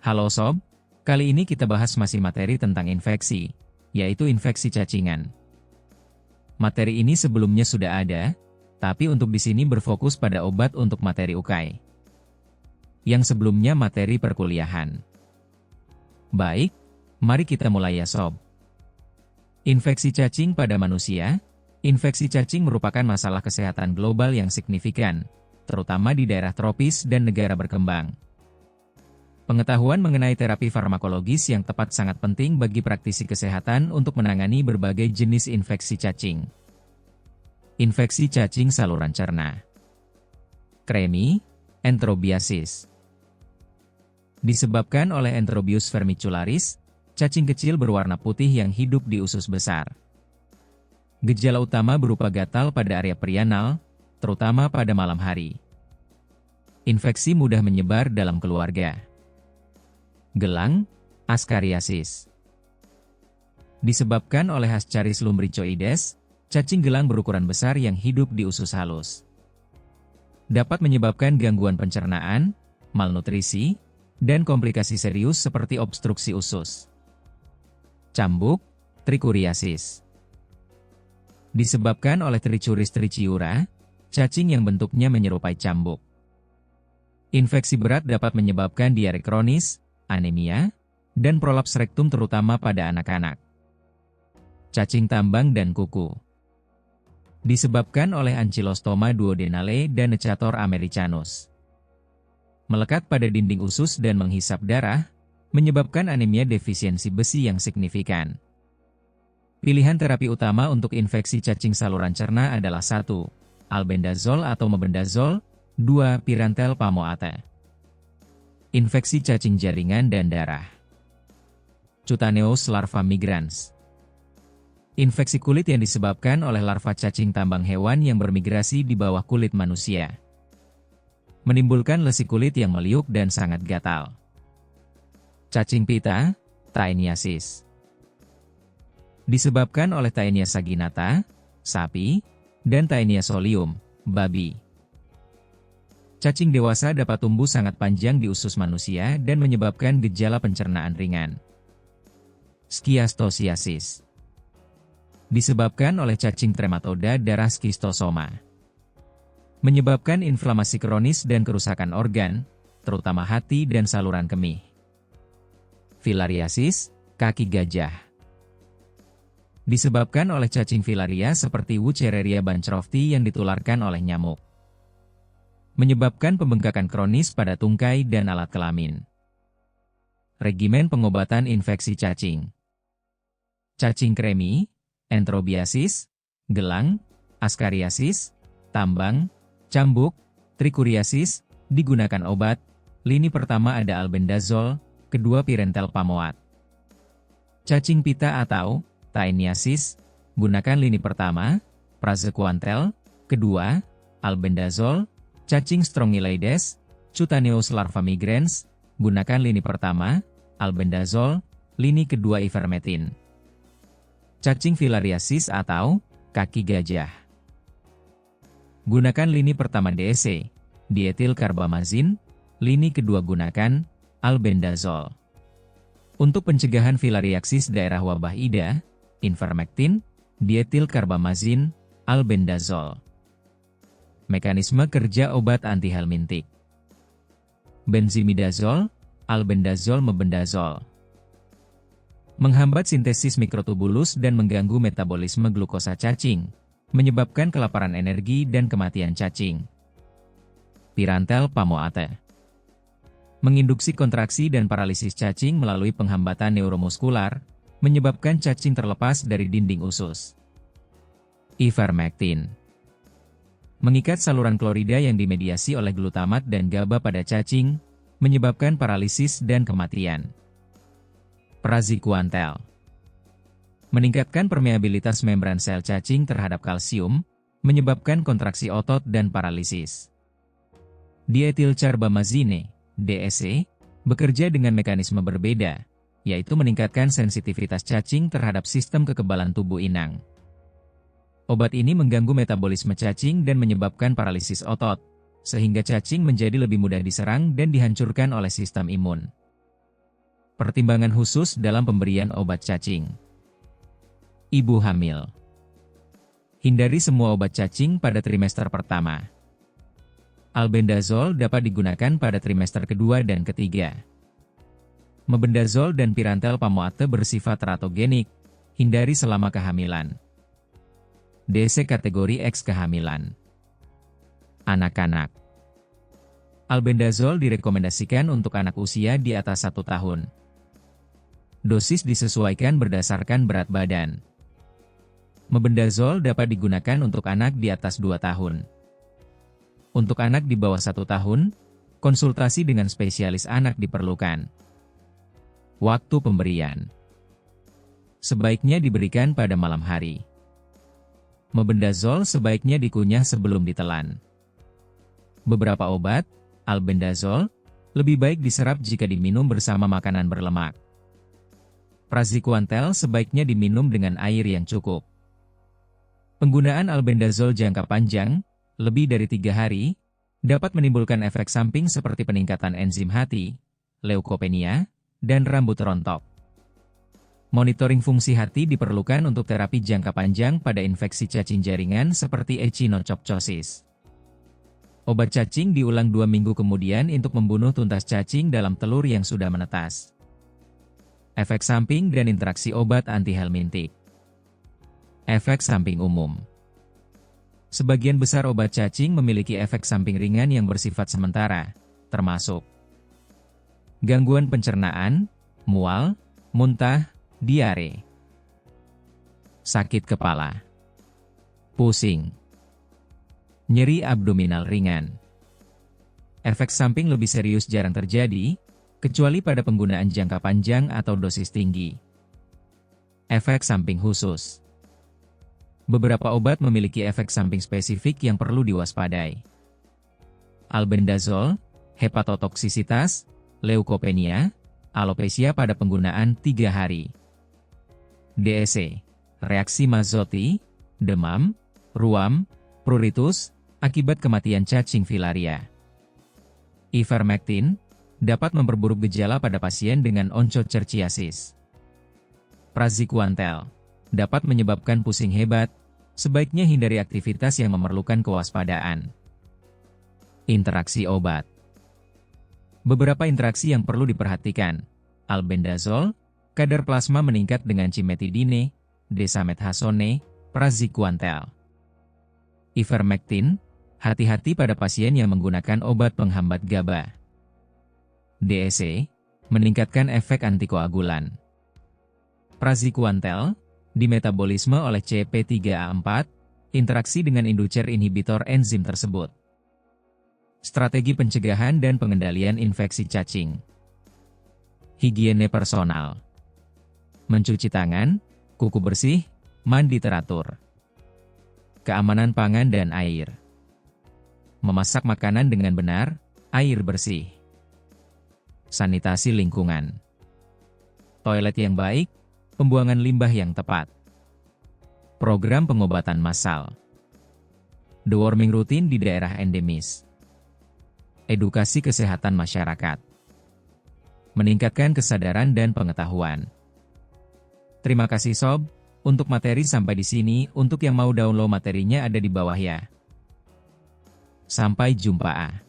Halo Sob, kali ini kita bahas masih materi tentang infeksi, yaitu infeksi cacingan. Materi ini sebelumnya sudah ada, tapi untuk di sini berfokus pada obat untuk materi UKAI. Yang sebelumnya materi perkuliahan. Baik, mari kita mulai ya Sob. Infeksi cacing pada manusia. Infeksi cacing merupakan masalah kesehatan global yang signifikan, terutama di daerah tropis dan negara berkembang. Pengetahuan mengenai terapi farmakologis yang tepat sangat penting bagi praktisi kesehatan untuk menangani berbagai jenis infeksi cacing. Infeksi cacing saluran cerna. Kremi, enterobiasis. Disebabkan oleh Enterobius vermicularis, cacing kecil berwarna putih yang hidup di usus besar. Gejala utama berupa gatal pada area perianal, terutama pada malam hari. Infeksi mudah menyebar dalam keluarga. Gelang, askariasis. Disebabkan oleh Ascaris lumbricoides, cacing gelang berukuran besar yang hidup di usus halus. Dapat menyebabkan gangguan pencernaan, malnutrisi, dan komplikasi serius seperti obstruksi usus. Cambuk, trikuriasis. Disebabkan oleh Trichuris trichiura, cacing yang bentuknya menyerupai cambuk. Infeksi berat dapat menyebabkan diare kronis, anemia, dan prolaps rektum terutama pada anak-anak. Cacing tambang dan kuku. Disebabkan oleh Ankylostoma duodenale dan Necator americanus. Melekat pada dinding usus dan menghisap darah, menyebabkan anemia defisiensi besi yang signifikan. Pilihan terapi utama untuk infeksi cacing saluran cerna adalah 1. Albendazol atau mebendazol, 2. Pyrantel pamoate. Infeksi cacing jaringan dan darah. Cutaneous larva migrans. Infeksi kulit yang disebabkan oleh larva cacing tambang hewan yang bermigrasi di bawah kulit manusia. Menimbulkan lesi kulit yang meliuk dan sangat gatal. Cacing pita, taeniasis. Disebabkan oleh Taenia saginata, sapi, dan Taenia solium, babi. Cacing dewasa dapat tumbuh sangat panjang di usus manusia dan menyebabkan gejala pencernaan ringan. Skiastosiasis. Disebabkan oleh cacing trematoda darah skistosoma. Menyebabkan inflamasi kronis dan kerusakan organ, terutama hati dan saluran kemih. Filariasis, kaki gajah. Disebabkan oleh cacing filaria seperti Wuchereria bancrofti yang ditularkan oleh nyamuk. Menyebabkan pembengkakan kronis pada tungkai dan alat kelamin. Regimen pengobatan infeksi cacing. Cacing kremi, enterobiasis, gelang, askariasis, tambang, cambuk, trikuriasis, digunakan obat. Lini pertama ada albendazol, kedua Pyrantel pamoate. Cacing pita atau taeniasis, gunakan lini pertama, praziquantel, kedua, albendazol. Cacing strongyloides, Cutaneous larva migrans, gunakan lini pertama, albendazol, lini kedua ivermectin. Cacing filariasis atau kaki gajah. Gunakan lini pertama DEC, dietilkarbamazin, lini kedua gunakan albendazol. Untuk pencegahan filariasis daerah wabah IDA, ivermectin, dietilkarbamazin, albendazol. Mekanisme kerja obat antihelmintik. Benzimidazol, albendazol mebendazol. Menghambat sintesis mikrotubulus dan mengganggu metabolisme glukosa cacing, menyebabkan kelaparan energi dan kematian cacing. Pyrantel pamoate. Menginduksi kontraksi dan paralisis cacing melalui penghambatan neuromuskular, menyebabkan cacing terlepas dari dinding usus. Ivermectin. Mengikat saluran klorida yang dimediasi oleh glutamat dan GABA pada cacing, menyebabkan paralisis dan kematian. Praziquantel. Meningkatkan permeabilitas membran sel cacing terhadap kalsium, menyebabkan kontraksi otot dan paralisis. Dietilcarbamazine, DEC, bekerja dengan mekanisme berbeda, yaitu meningkatkan sensitivitas cacing terhadap sistem kekebalan tubuh inang. Obat ini mengganggu metabolisme cacing dan menyebabkan paralisis otot, sehingga cacing menjadi lebih mudah diserang dan dihancurkan oleh sistem imun. Pertimbangan khusus dalam pemberian obat cacing. Ibu hamil. Hindari semua obat cacing pada trimester pertama. Albendazole dapat digunakan pada trimester kedua dan ketiga. Mebendazole dan pirantel pamoate bersifat teratogenik, hindari selama kehamilan. DC kategori X kehamilan. Anak-anak. Albendazole direkomendasikan untuk anak usia di atas 1 tahun. Dosis disesuaikan berdasarkan berat badan. Mebendazole dapat digunakan untuk anak di atas 2 tahun. Untuk anak di bawah 1 tahun, konsultasi dengan spesialis anak diperlukan. Waktu pemberian. Sebaiknya diberikan pada malam hari. Mebendazole sebaiknya dikunyah sebelum ditelan. Beberapa obat, albendazole, lebih baik diserap jika diminum bersama makanan berlemak. Praziquantel sebaiknya diminum dengan air yang cukup. Penggunaan albendazole jangka panjang, lebih dari 3 hari, dapat menimbulkan efek samping seperti peningkatan enzim hati, leukopenia, dan rambut rontok. Monitoring fungsi hati diperlukan untuk terapi jangka panjang pada infeksi cacing jaringan seperti echinococcosis. Obat cacing diulang 2 minggu kemudian untuk membunuh tuntas cacing dalam telur yang sudah menetas. Efek samping dan interaksi obat antihelmintik. Efek samping umum. Sebagian besar obat cacing memiliki efek samping ringan yang bersifat sementara, termasuk gangguan pencernaan, mual, muntah, diare, sakit kepala, pusing, nyeri abdominal ringan. Efek samping lebih serius jarang terjadi, kecuali pada penggunaan jangka panjang atau dosis tinggi. Efek samping khusus. Beberapa obat memiliki efek samping spesifik yang perlu diwaspadai. Albendazole, hepatotoksisitas, leukopenia, alopecia pada penggunaan 3 hari. DEC, reaksi Mazzotti, demam, ruam, pruritus, akibat kematian cacing filaria. Ivermectin, dapat memperburuk gejala pada pasien dengan onchocerciasis. Praziquantel, dapat menyebabkan pusing hebat, sebaiknya hindari aktivitas yang memerlukan kewaspadaan. Interaksi obat. Beberapa interaksi yang perlu diperhatikan. Albendazole, kadar plasma meningkat dengan cimetidine, desamethasone, praziquantel. Ivermectin, hati-hati pada pasien yang menggunakan obat penghambat GABA. DEC, meningkatkan efek antikoagulan. Praziquantel, dimetabolisme oleh CP3A4, interaksi dengan inducer inhibitor enzim tersebut. Strategi pencegahan dan pengendalian infeksi cacing. Higiene personal. Mencuci tangan, kuku bersih, mandi teratur. Keamanan pangan dan air. Memasak makanan dengan benar, air bersih. Sanitasi lingkungan. Toilet yang baik, pembuangan limbah yang tepat. Program pengobatan massal. Deworming rutin di daerah endemis. Edukasi kesehatan masyarakat. Meningkatkan kesadaran dan pengetahuan. Terima kasih Sob, untuk materi sampai di sini. Untuk yang mau download materinya ada di bawah ya. Sampai jumpa.